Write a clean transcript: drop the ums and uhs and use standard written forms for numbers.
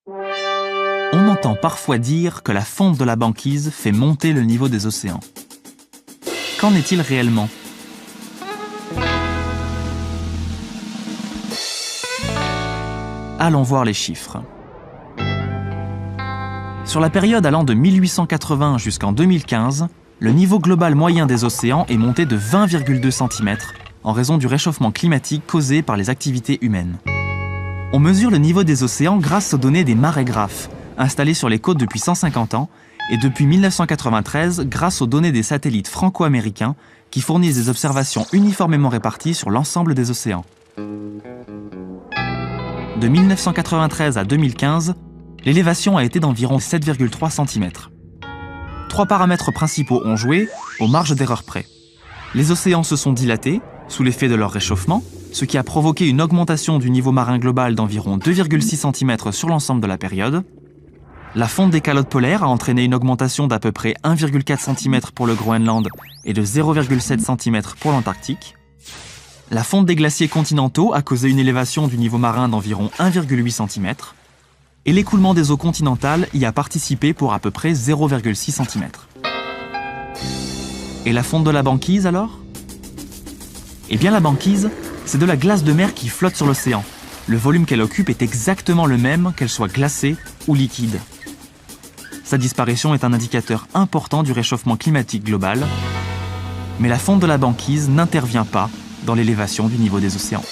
On entend parfois dire que la fonte de la banquise fait monter le niveau des océans. Qu'en est-il réellement ? Allons voir les chiffres. Sur la période allant de 1880 jusqu'en 2015, le niveau global moyen des océans est monté de 20,2 cm en raison du réchauffement climatique causé par les activités humaines. On mesure le niveau des océans grâce aux données des marégraphes, installés sur les côtes depuis 150 ans, et depuis 1993 grâce aux données des satellites franco-américains qui fournissent des observations uniformément réparties sur l'ensemble des océans. De 1993 à 2015, l'élévation a été d'environ 7,3 cm. Trois paramètres principaux ont joué, aux marges d'erreur près. Les océans se sont dilatés, sous l'effet de leur réchauffement, ce qui a provoqué une augmentation du niveau marin global d'environ 2,6 cm sur l'ensemble de la période. La fonte des calottes polaires a entraîné une augmentation d'à peu près 1,4 cm pour le Groenland et de 0,7 cm pour l'Antarctique. La fonte des glaciers continentaux a causé une élévation du niveau marin d'environ 1,8 cm. Et l'écoulement des eaux continentales y a participé pour à peu près 0,6 cm. Et la fonte de la banquise alors ? Eh bien la banquise, c'est de la glace de mer qui flotte sur l'océan. Le volume qu'elle occupe est exactement le même qu'elle soit glacée ou liquide. Sa disparition est un indicateur important du réchauffement climatique global, mais la fonte de la banquise n'intervient pas dans l'élévation du niveau des océans.